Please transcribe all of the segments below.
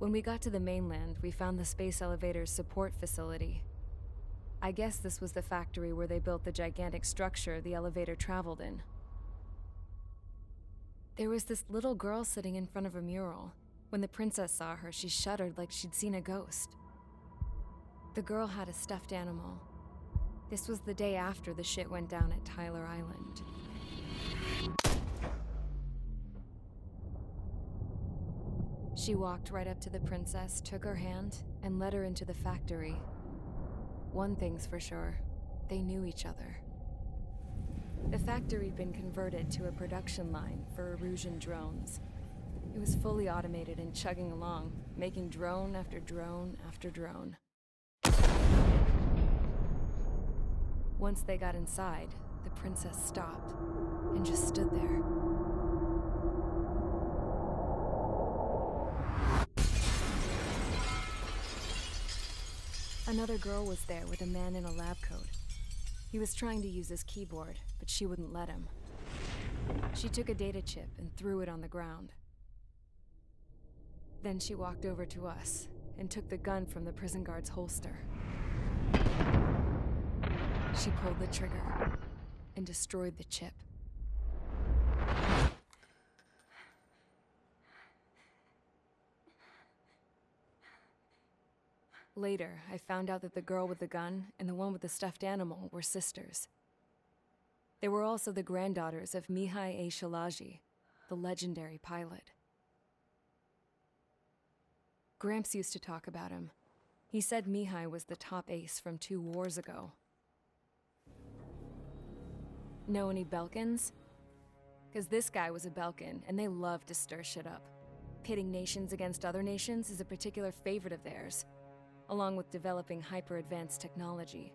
When we got to the mainland, we found the space elevator's support facility. I guess this was the factory where they built the gigantic structure the elevator traveled in. There was this little girl sitting in front of a mural. When the princess saw her, she shuddered like she'd seen a ghost. The girl had a stuffed animal. This was the day after the shit went down at Tyler Island. She walked right up to the princess, took her hand, and led her into the factory. One thing's for sure, they knew each other. The factory had been converted to a production line for Erusean drones. It was fully automated and chugging along, making drone after drone after drone. Once they got inside, the princess stopped and just stood there. Another girl was there with a man in a lab coat. He was trying to use his keyboard, but she wouldn't let him. She took a data chip and threw it on the ground. Then she walked over to us and took the gun from the prison guard's holster. She pulled the trigger and destroyed the chip. Later, I found out that the girl with the gun and the one with the stuffed animal were sisters. They were also the granddaughters of Mihai A. Shalaji, the legendary pilot. Gramps used to talk about him. He said Mihai was the top ace from 2 wars ago. Know any Belkans? Because this guy was a Belkan, and they love to stir shit up. Pitting nations against other nations is a particular favorite of theirs, along with developing hyper-advanced technology.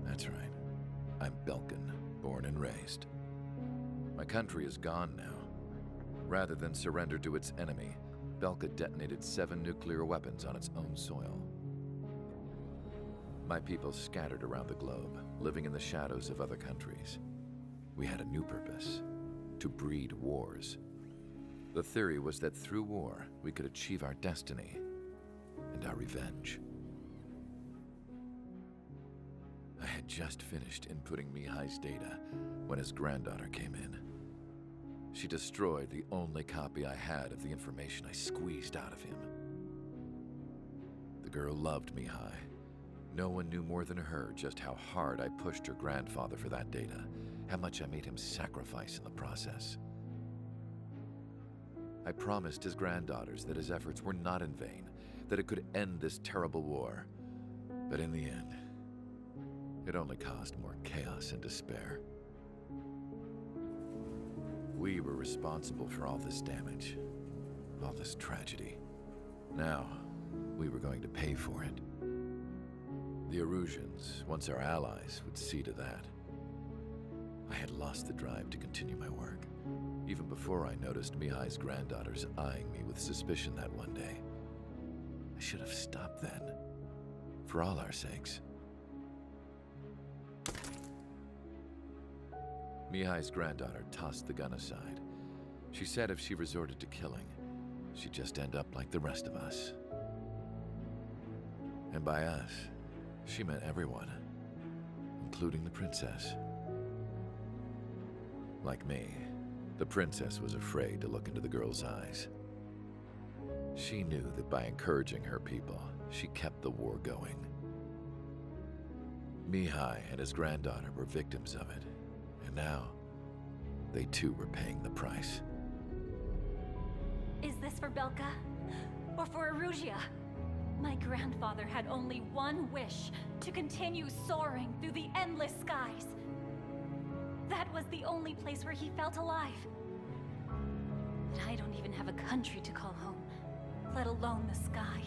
That's right. I'm Belkan, born and raised. My country is gone now. Rather than surrender to its enemy, Belka detonated 7 nuclear weapons on its own soil. My people scattered around the globe, living in the shadows of other countries. We had a new purpose: to breed wars. The theory was that through war, we could achieve our destiny and our revenge. I had just finished inputting Mihai's data when his granddaughter came in. She destroyed the only copy I had of the information I squeezed out of him. The girl loved Mihai. No one knew more than her just how hard I pushed her grandfather for that data, how much I made him sacrifice in the process. I promised his granddaughters that his efforts were not in vain, that it could end this terrible war. But in the end, it only caused more chaos and despair. We were responsible for all this damage, all this tragedy. Now, we were going to pay for it. The Eruseans, once our allies, would see to that. I had lost the drive to continue my work, even before I noticed Mihai's granddaughters eyeing me with suspicion that one day. I should have stopped then, for all our sakes. Mihai's granddaughter tossed the gun aside. She said if she resorted to killing, she'd just end up like the rest of us. And by us, she meant everyone, including the princess. Like me, the princess was afraid to look into the girl's eyes. She knew that by encouraging her people, she kept the war going. Mihai and his granddaughter were victims of it, and now they too were paying the price. Is this for Belka? Or for Erusia? My grandfather had only one wish: to continue soaring through the endless skies. That was the only place where he felt alive. But I don't even have a country to call home, let alone the sky.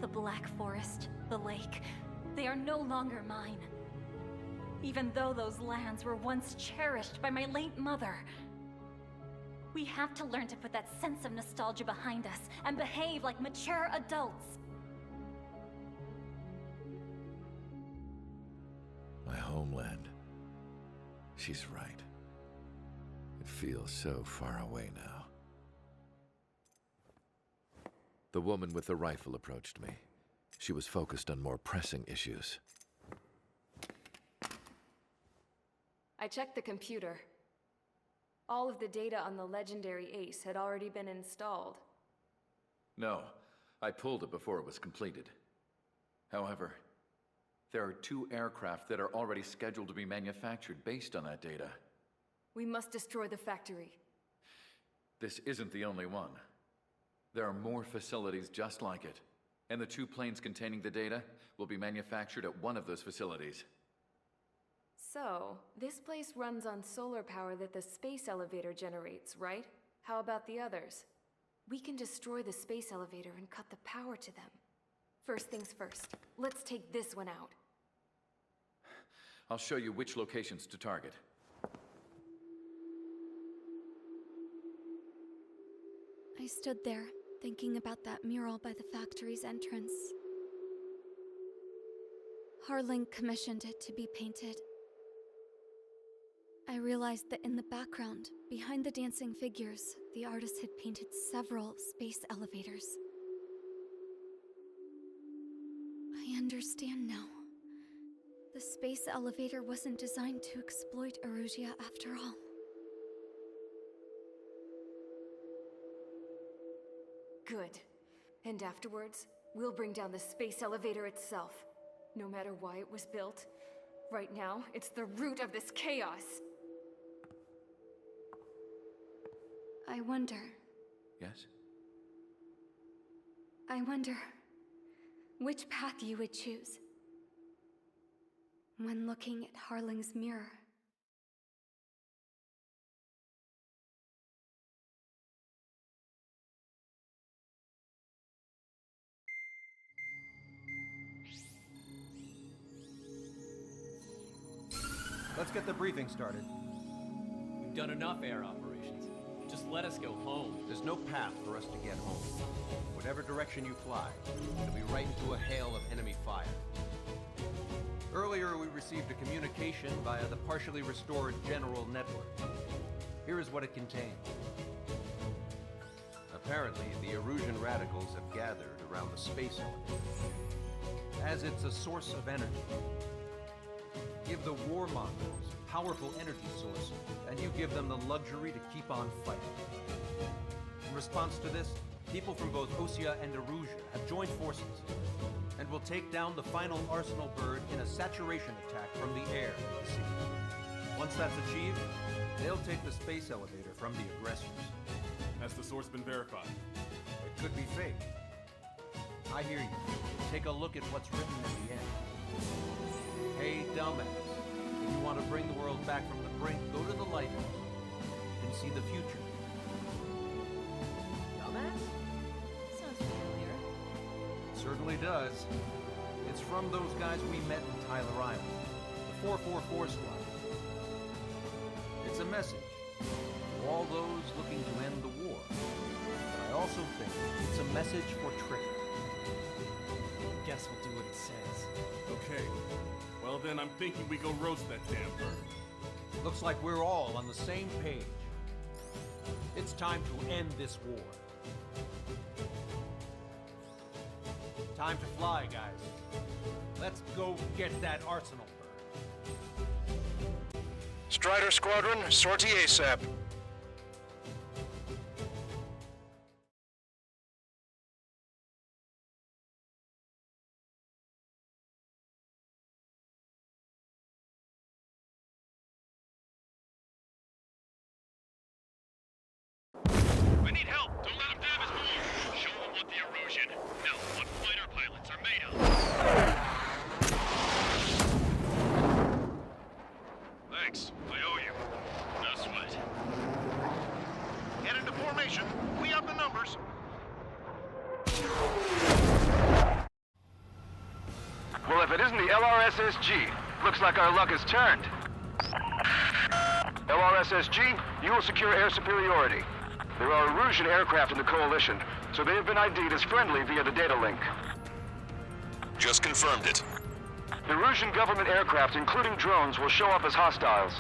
The Black Forest, the lake, they are no longer mine. Even though those lands were once cherished by my late mother. We have to learn to put that sense of nostalgia behind us and behave like mature adults. My homeland. She's right. It feels so far away now. The woman with the rifle approached me. She was focused on more pressing issues. I checked the computer. All of the data on the legendary Ace had already been installed. No, I pulled it before it was completed. However, there are 2 aircraft that are already scheduled to be manufactured based on that data. We must destroy the factory. This isn't the only one. There are more facilities just like it, and the 2 planes containing the data will be manufactured at one of those facilities. So, this place runs on solar power that the space elevator generates, right? How about the others? We can destroy the space elevator and cut the power to them. First things first, let's take this one out. I'll show you which locations to target. I stood there, thinking about that mural by the factory's entrance. Harling commissioned it to be painted. I realized that in the background, behind the dancing figures, the artist had painted several space elevators. I understand now. The space elevator wasn't designed to exploit Erusia after all. Good. And afterwards, we'll bring down the space elevator itself. No matter why it was built, right now, it's the root of this chaos. I wonder Yes? which path you would choose when looking at Harling's mirror. Let's get the briefing started. We've done enough air operations. Just let us go home. There's no path for us to get home. Whatever direction you fly, it'll be right into a hail of enemy fire. Earlier, we received a communication via the partially restored general network. Here is what it contained. Apparently, the Erusean Radicals have gathered around the space elevator, as it's a source of energy. Give the warmongers a powerful energy source, and you give them the luxury to keep on fighting. In response to this, people from both Osean and Erusia have joined forces, and will take down the final Arsenal bird in a saturation attack from the air to the sea. Once that's achieved, they'll take the space elevator from the aggressors. Has the source been verified? It could be fake. I hear you. Take a look at what's written at the end. Hey, dumbass. If you want to bring the world back from the brink, go to the Lighthouse and see the future. Dumbass? Sounds familiar. It certainly does. It's from those guys we met in Tyler Island, the 444 Squadron. It's a message for all those looking to end the war. But I also think it's a message for trickery. Guess we'll do what it says. Okay. Well then, I'm thinking we go roast that damn bird. Looks like we're all on the same page. It's time to end this war. Time to fly, guys. Let's go get that Arsenal bird. Strider Squadron, sortie ASAP. We need help! Don't let them damage more! Show them what the Erusean, no, what fighter pilots are made of! Thanks, I owe you. No sweat. Get into formation. We up the numbers. Well, if it isn't the LRSSG, looks like our luck has turned. LRSSG, you will secure air superiority. There are Erusean aircraft in the Coalition, so they have been ID'd as friendly via the data link. Just confirmed it. The Erusean government aircraft, including drones, will show up as hostiles.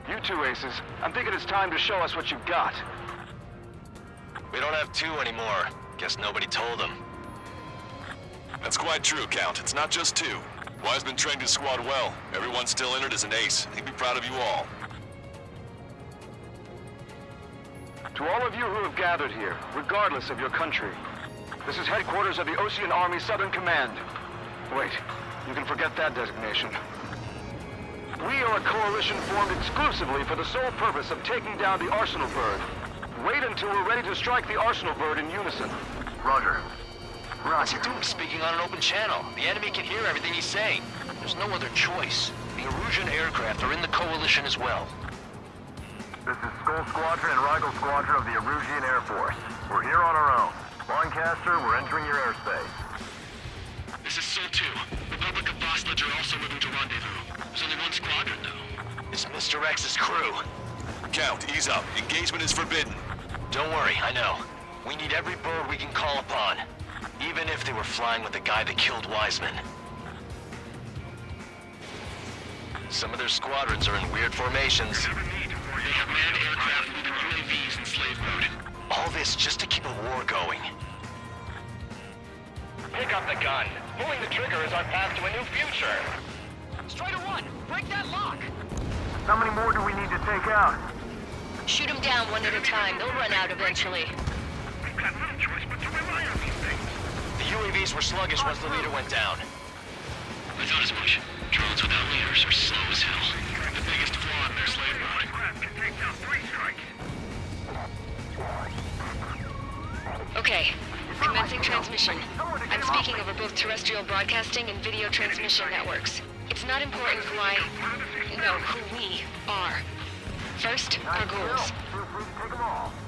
You two aces, I'm thinking it's time to show us what you've got. We don't have two anymore. Guess nobody told him. That's quite true, Count. It's not just two. Wiseman trained his squad well. Everyone still in it is an ace. He'd be proud of you all. To all of you who have gathered here, regardless of your country, this is headquarters of the Osean Army Southern Command. Wait, you can forget that designation. We are a coalition formed exclusively for the sole purpose of taking down the Arsenal Bird. Wait until we're ready to strike the Arsenal Bird in unison. Roger. What's he doing speaking on an open channel? The enemy can hear everything he's saying. There's no other choice. The Erusean aircraft are in the coalition as well. This is Sol Squadron and Radicals Squadron of the Erusean Air Force. We're here on our own. Lancaster, we're entering your airspace. This is Sol 2. Republic of Bosledge are also moving to rendezvous. There's only one squadron, though. It's Mr. X's crew. Count, ease up. Engagement is forbidden. Don't worry, I know. We need every bird we can call upon. Even if they were flying with the guy that killed Wiseman. Some of their squadrons are in weird formations. They have manned aircraft moving UAVs in slave mode. All this just to keep a war going. Pick up the gun. Pulling the trigger is our path to a new future. Strider 1, break that lock! How many more do we need to take out? Shoot them down one at a time. They'll run out eventually. We've got little choice but to rely on these things. The UAVs were sluggish once the leader went down. I thought as much. Drones without leaders are slow as hell. The biggest flaw in their slave mode. Craft can take down 3 strikes. Okay, commencing transmission. I'm speaking over both terrestrial broadcasting and video transmission networks. It's not important who we are. First, our goals.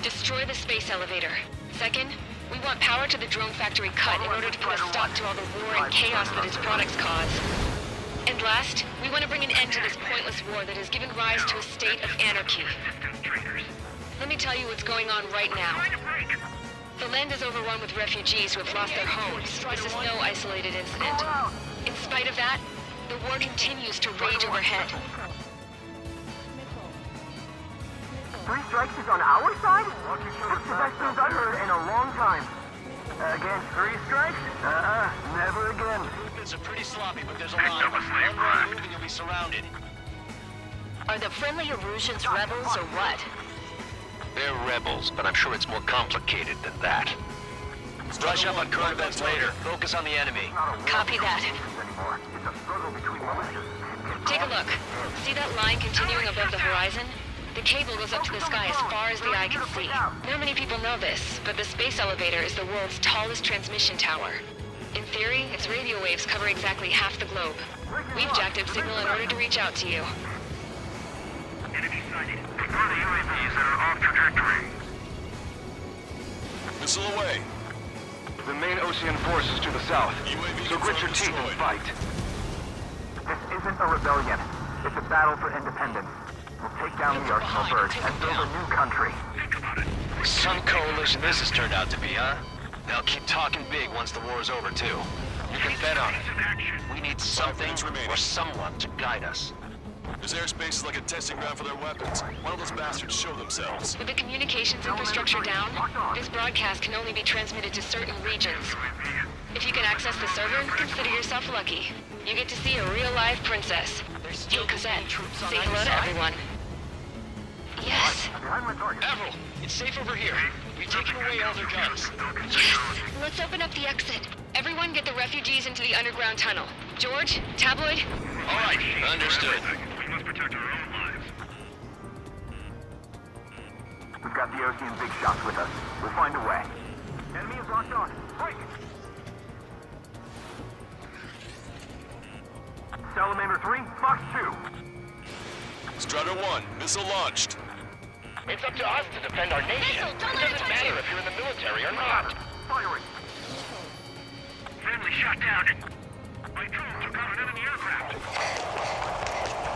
Destroy the space elevator. Second, we want power to the drone factory cut in order to put a stop to all the war and chaos that its products cause. And last, we want to bring an end to this pointless war that has given rise to a state of anarchy. Let me tell you what's going on right now. The land is overrun with refugees who have lost their homes. This is no isolated incident. In spite of that, the war continues to rage overhead. 3 strikes is on our side? That's the best news I've heard in a long time. Against 3 strikes? Never again. Movements are pretty sloppy, but there's a lot of them. One wrong move and you'll be surrounded. Are the friendly Eruseans rebels or what? They're rebels, but I'm sure it's more complicated than that. Brush up on current events later. Focus on the enemy. Copy that. Take a look. See that line continuing above the horizon? The cable goes up to the sky as far as the eye can see. Not many people know this, but the space elevator is the world's tallest transmission tower. In theory, its radio waves cover exactly half the globe. We've jacked up signal in order to reach out to you. Enemy sighted. Ignore the UAVs that are off trajectory. Missile away. The main Osean force is to the south, so grit your teeth and fight. This isn't a rebellion. It's a battle for independence. We'll take down the Arsenal Bird and build a new country. Think about it. Some coalition this has turned out to be, huh? They'll keep talking big once the war's over, too. You can bet on it. We need something or someone to guide us. This airspace is like a testing ground for their weapons. One of those bastards show themselves. With the communications infrastructure down, this broadcast can only be transmitted to certain regions. If you can access the server, consider yourself lucky. You get to see a real-live princess. Sol Squadron. Say hello to everyone. Yes. Admiral, it's safe over here. We've taken away all their guns. Yes. Let's open up the exit. Everyone get the refugees into the underground tunnel. George, Tabloid? All right, understood. We must protect our own lives. We've got the Osean big shots with us. We'll find a way. Enemy is locked on. Break! Salamander 3, Fox 2. Strider 1, missile launched. It's up to us to defend our nation. It doesn't matter if you're in the military or not. Firing. Friendly shot down. My drone took out an enemy aircraft.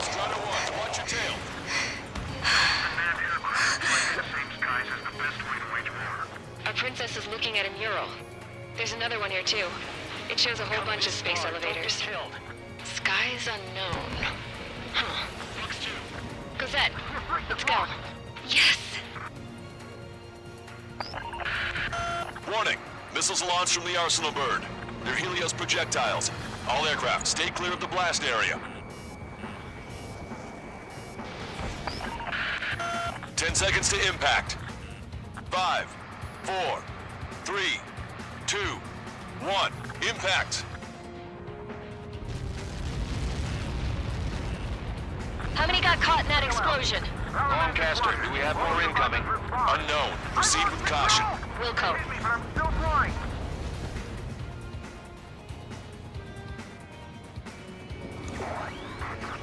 Strider 1, watch your tail. Unmanned aircraft flying in the same skies is the best way to wage war. Our princess is looking at a mural. There's another one here too. It shows a whole bunch of space elevators. Skies unknown. Huh. Cosette, let's go. Yes! Warning, Missiles launched from the Arsenal bird. They're Helios projectiles. All aircraft, stay clear of the blast area. 10 seconds to impact. 5, 4, 3, 2, 1. Impact. How many got caught in that explosion? Lancaster, do we have more incoming? Unknown. Proceed with caution. Wilco. I'm still flying.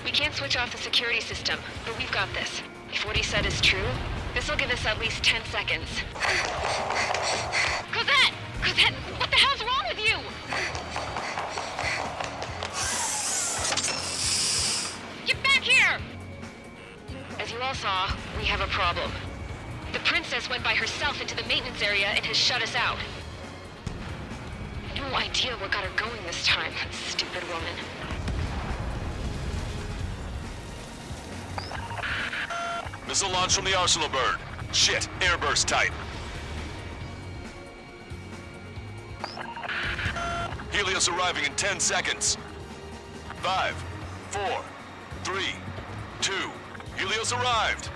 We can't switch off the security system, but we've got this. If what he said is true, this'll give us at least 10 seconds. Cosette! Cosette, what the hell's wrong with you? Get back here! As you all saw, we have a problem. The princess went by herself into the maintenance area and has shut us out. No idea what got her going this time, stupid woman. Missile launch from the Arsenal bird. Shit, airburst type. Helios arriving in 10 seconds. 5, 4, 3, 2. Helios arrived.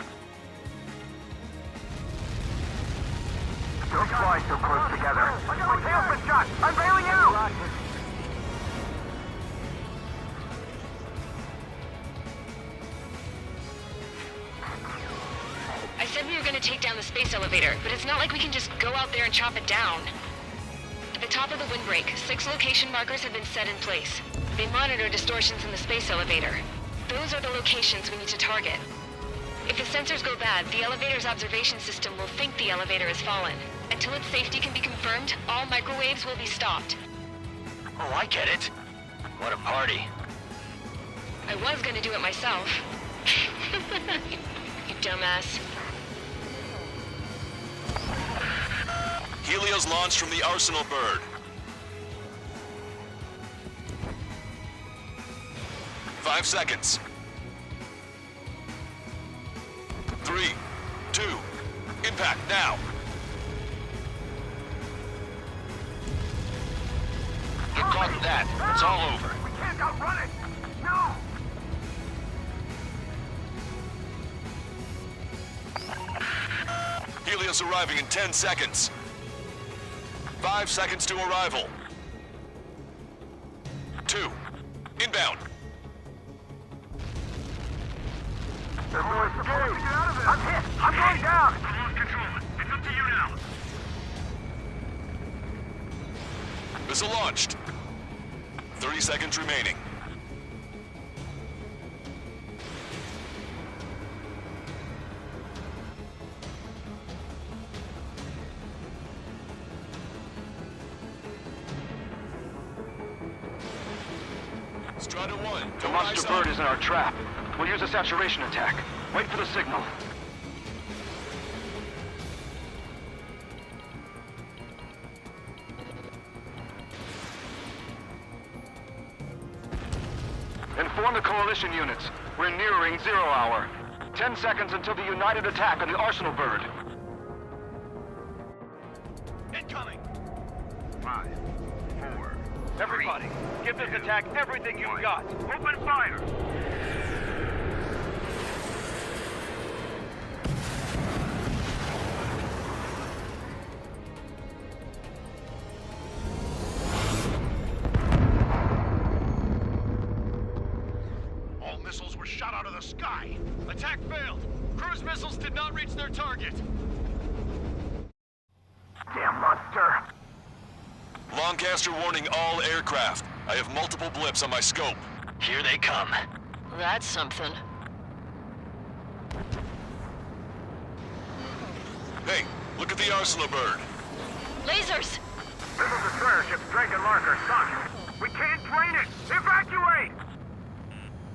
Don't fly so close together. I got my tail been shot. I'm bailing out. I said we were gonna take down the space elevator, but it's not like we can just go out there and chop it down. At the top of the windbreak, 6 location markers have been set in place. They monitor distortions in the space elevator. Those are the locations we need to target. If the sensors go bad, the elevator's observation system will think the elevator has fallen. Until its safety can be confirmed, all microwaves will be stopped. Oh, I get it. What a party. I was gonna do it myself. You dumbass. Helios launched from the Arsenal bird. 5 seconds. 3, 2, impact now. Get caught in that. It's all over. We can't outrun it. No. Helios arriving in 10 seconds. 5 seconds to arrival. 2, inbound. They're more scared. I'm hit. I'm going down. Lost control. It's up to you now. Missile launched. 30 seconds remaining. Strata 1. The monster bird is in our trap. We'll use a saturation attack. Wait for the signal. Inform the coalition units. We're nearing 0 hour. 10 seconds until the united attack on the Arsenal bird. Incoming! 5, 4. Everybody, give this attack everything you've got. Open fire! All missiles were shot out of the sky. Attack failed. Cruise missiles did not reach their target. Damn monster. Lancaster warning all aircraft. I have multiple blips on my scope. Here they come. That's something. Hey, look at the Arsenal bird. Lasers! Missile destroyer ship Drake and Larker sunk. We can't drain it. Evacuate!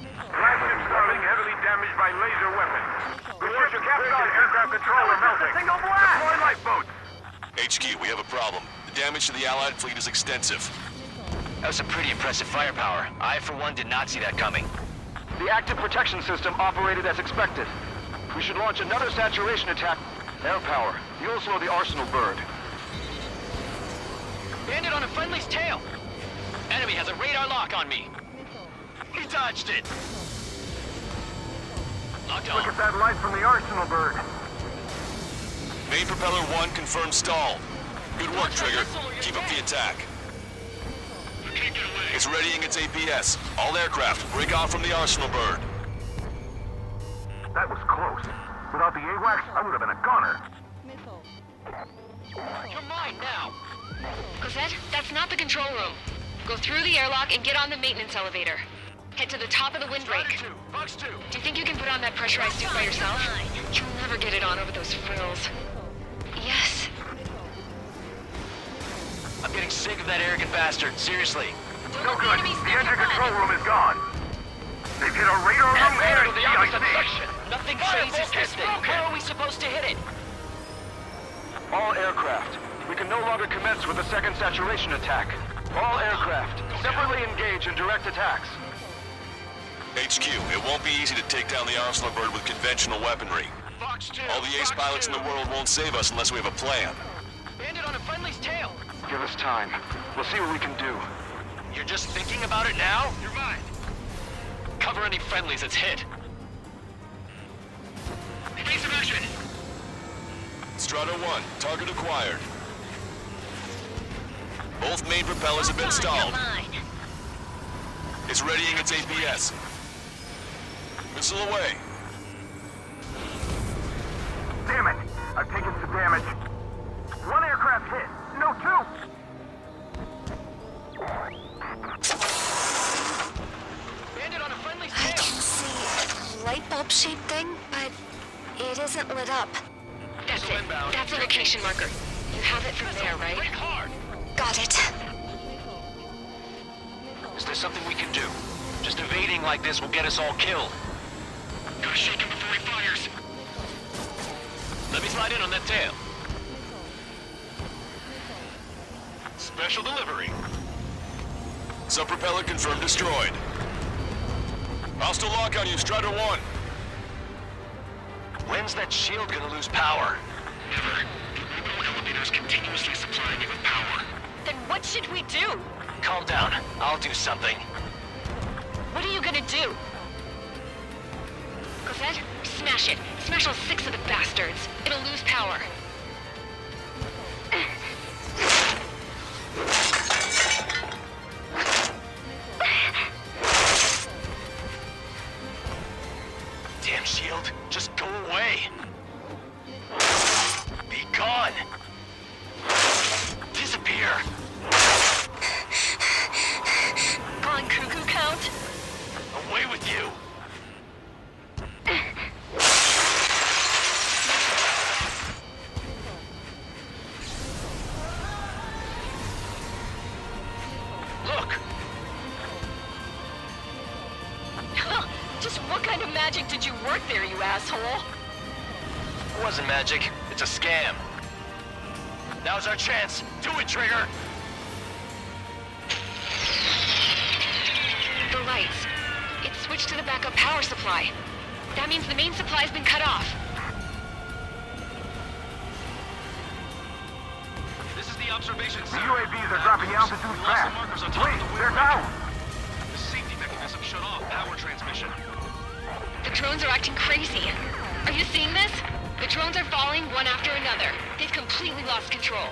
Flagship Starling heavily damaged by laser weapons. Report to Captain. Aircraft controller melting. Single blast! Deploy lifeboats. HQ, we have a problem. The damage to the Allied fleet is extensive. That was some pretty impressive firepower. I, for one, did not see that coming. The active protection system operated as expected. We should launch another saturation attack. Air power. You'll slow the Arsenal bird. Landed on a friendly's tail! Enemy has a radar lock on me! He dodged it! Locked on. Look at that light from the arsenal bird. Main propeller 1 confirmed stall. Good work, Trigger. Keep up the attack. It's readying its APS. All aircraft, break off from the arsenal bird. That was close. Without the AWACS, I would have been a goner. You're mine now! Cosette, that's not the control room. Go through the airlock and get on the maintenance elevator. Head to the top of the windbreak. Box 2. Do you think you can put on that pressurized suit by yourself? You'll never get it on over those frills. Yes. I'm getting sick of that arrogant bastard, seriously. No good. The engine control room is gone. They've hit our radar room and the opposite CIC. section. Nothing phases this thing. How are we supposed to hit it? All aircraft. We can no longer commence with the second saturation attack. All aircraft, separately engage in direct attacks. HQ, it won't be easy to take down the arsenal bird with conventional weaponry. Box 2. All the ace pilots in the world won't save us unless we have a plan. Landed on a friendly's tail. Give us time. We'll see what we can do. You're just thinking about it now? You're mine. Cover any friendlies that's hit. Base of action. Strata 1, target acquired. Both main propellers have been stalled. It's readying its APS. Missile away. Damn it! I've taken some damage. One aircraft hit. No, two! Landed on a friendly's I tail. can see a light bulb shaped thing, but it isn't lit up. That's it. That's a location marker. You have it from there, right? Brake hard. Got it. Is there something we can do? Just evading like this will get us all killed. Gotta shake him before he fires. Let me slide in on that tail. Special delivery. Sub-propeller confirmed destroyed. Hostile lock on you, Strider 1. When's that shield gonna lose power? Never. The orbital elevator's continuously supplying you with power. Then what should we do? Calm down. I'll do something. What are you gonna do? Cosette, smash it. Smash all 6 of the bastards. It'll lose power. Damn shield, just go away. Be gone. Disappear. On cuckoo count? Away with you. Look. Just what kind of magic did you work there, you asshole? It wasn't magic. It's a scam. Now's our chance. Do it, Trigger. The lights. It's switched to the backup power supply. That means the main supply's been cut off. This is the observation The center. UAVs are dropping altitude We lost fast. the markers on top Wait, of the they're wind down! The safety mechanism shut off power transmission. The drones are acting crazy. Are you seeing this? The drones are falling one after another. They've completely lost control.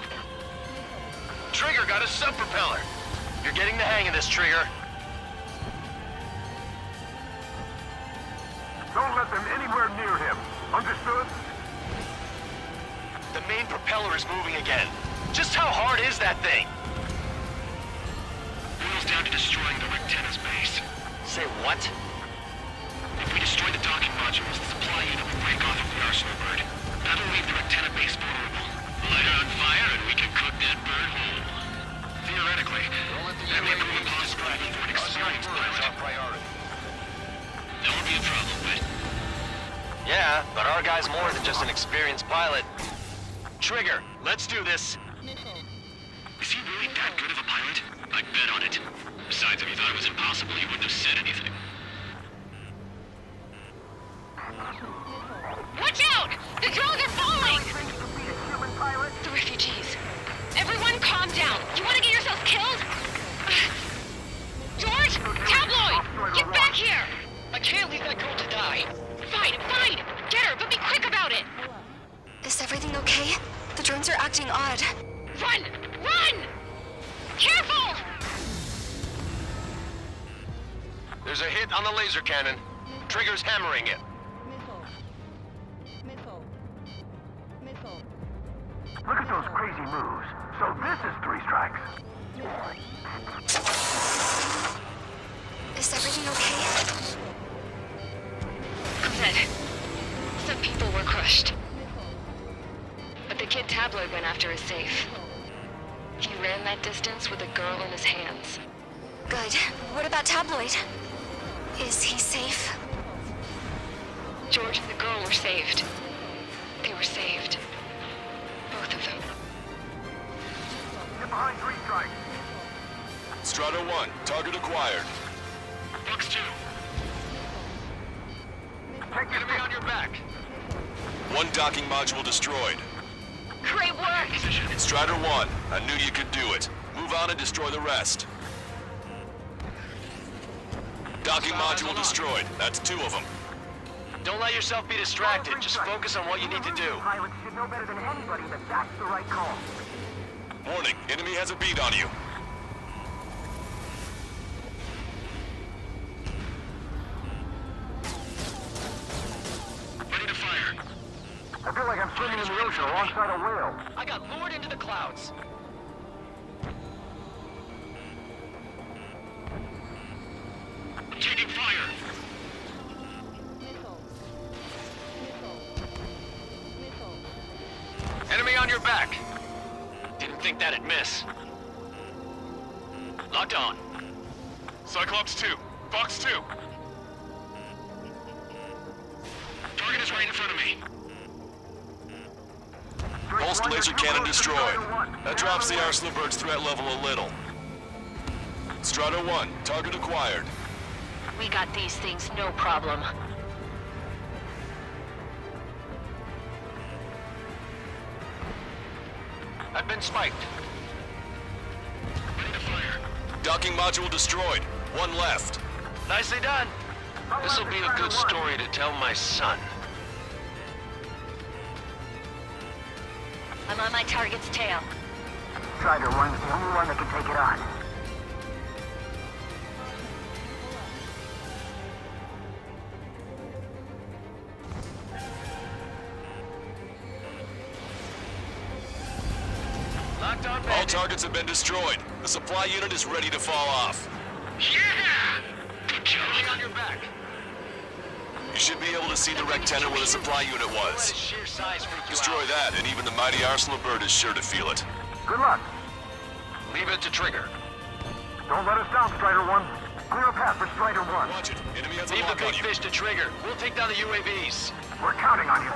Trigger got a sub-propeller. You're getting the hang of this, Trigger. Don't let them anywhere near him. Understood? The main propeller is moving again. Just how hard is that thing? Boils down to destroying the Rectenna's base. Say what? If we destroy the docking modules, the supply unit will break off of the arsenal bird. That'll leave the Rectenna base vulnerable. Light her on fire and we can cook that bird whole. Theoretically, that may prove impossible even for an experienced pilot. Priority. That won't be a problem, but... Yeah, but our guy's more than just an experienced pilot. Trigger, let's do this. Is he really that good of a pilot? I'd bet on it. Besides, if he thought it was impossible, he wouldn't have said anything. Watch out! The drones are falling! The refugees. Everyone calm down. You want to get your There's a hit on the laser cannon. Trigger's hammering it. Look at those crazy moves. So this is 3 strikes. Is everything okay? Good. Some people were crushed. But the kid Tabloid went after his safe. He ran that distance with a girl in his hands. Good. What about Tabloid? Is he safe? George and the girl were saved. They were saved. Both of them. Get behind 3 strikes. Strider 1, target acquired. Fox 2. Take your Enemy on your back. 1 docking module destroyed. Great work! Strider 1, I knew you could do it. Move on and destroy the rest. Docking module destroyed. That's 2 of them. Don't let yourself be distracted. Just focus on what you need to do. Pilots should know better than anybody that that's the right call. Warning, enemy has a bead on you. Ready to fire. I feel like I'm swimming in the ocean alongside a whale. I got lured into the clouds. I'm taking fire. Enemy on your back. Didn't think that'd miss. Locked on. Cyclops 2. Fox 2. Target is right in front of me. Pulsed laser cannon destroyed. That drops the Arsenal Bird's threat level a little. Strider 1, target acquired. We got these things no problem. I've been spiked. Ready to fire. Docking module destroyed. 1 left. Nicely done. This'll be a good story to tell my son. I'm on my target's tail. Strider 1's the only one that can take it on. Locked on, All bandit. targets have been destroyed. The supply unit is ready to fall off. Yeah! Good job. Enemy on your back. You should be able to see the rectenna where the supply unit Let was. his sheer size freak you Destroy out. that, and even the mighty Arsenal Bird is sure to feel it. Good luck. Leave it to Trigger. Don't let us down, Strider 1. Clear a path for Strider 1. Watch it. Enemy has a Leave the lock on big you. fish to Trigger. We'll take down the UAVs. We're counting on you.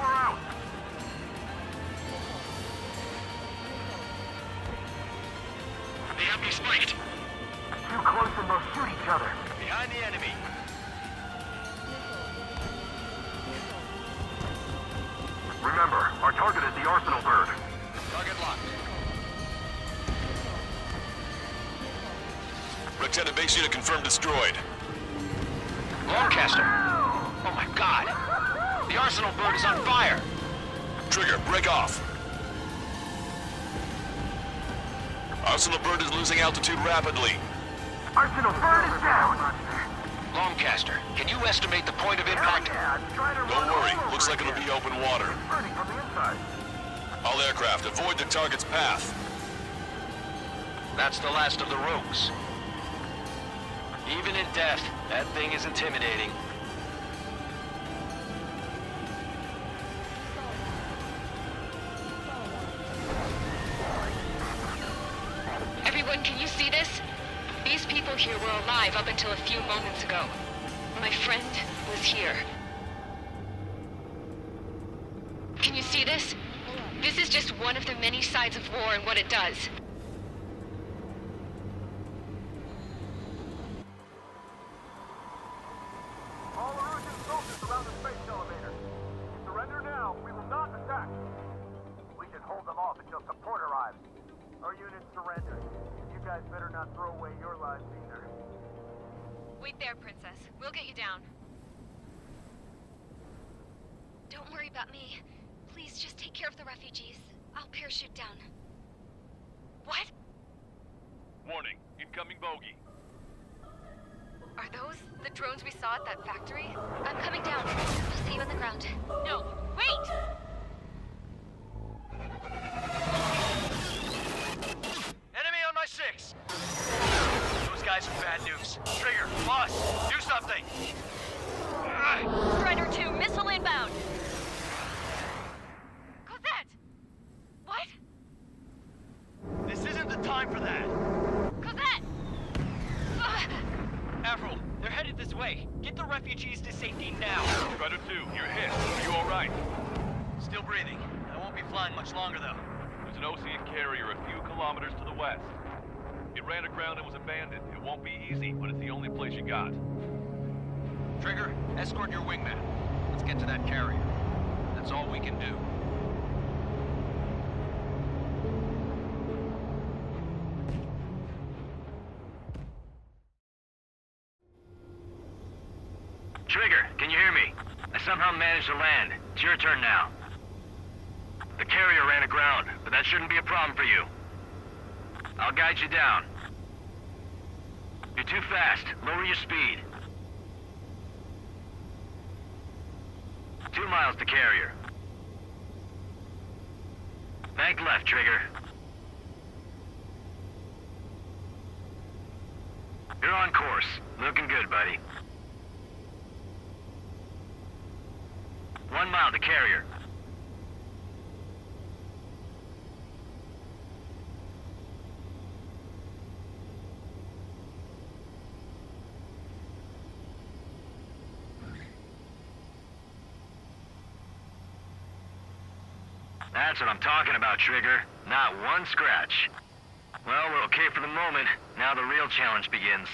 They have me spiked. Too close and they'll shoot each other. Behind the enemy. Remember, our target is the Arsenal Bird. Target locked. Rectenna base unit confirmed destroyed. Lancaster. Oh my god. The Arsenal Bird is on fire. Trigger, break off. Arsenal Bird is losing altitude rapidly. Arsenal Bird is down. Lancaster, can you estimate the point of impact? Don't worry, looks like it'll be open water. Burning from the inside. All aircraft, avoid the target's path. That's the last of the rogues. Even in death, that thing is intimidating. Everyone, can you see this? These people here were alive up until a few moments ago. My friend was here. Can you see this? This is just one of the many sides of war and what it does. All Erusean soldiers around the space elevator. Surrender now. We will not attack. We can hold them off until support arrives. Our unit surrendered. You guys better not throw away your lives either. Wait there, Princess. We'll get you down. Don't worry about me. Please just take care of the refugees. I'll parachute down. What? Warning, incoming bogey. Are those the drones we saw at that factory? I'm coming down. I'll see you on the ground. No, wait! Enemy on my 6! Those guys are bad news. Trigger, boss, do something! Strider 2, missile inbound! Cosette! What? This isn't the time for that! Cosette! Avril, they're headed this way. Get the refugees to safety now. Strider 2, you're hit. Are you alright? Still breathing. I won't be flying much longer, though. There's an Osean carrier a few kilometers to the west. It ran aground and was abandoned. It won't be easy, but it's the only place you got. Trigger, escort your wingman. Let's get to that carrier. That's all we can do. Trigger, can you hear me? I somehow managed to land. It's your turn now. The carrier ran aground, but that shouldn't be a problem for you. I'll guide you down. You're too fast. Lower your speed. 2 miles to carrier. Bank left, Trigger. You're on course. Looking good, buddy. 1 mile to carrier. That's what I'm talking about, Trigger. Not one scratch. Well, we're okay for the moment. Now the real challenge begins.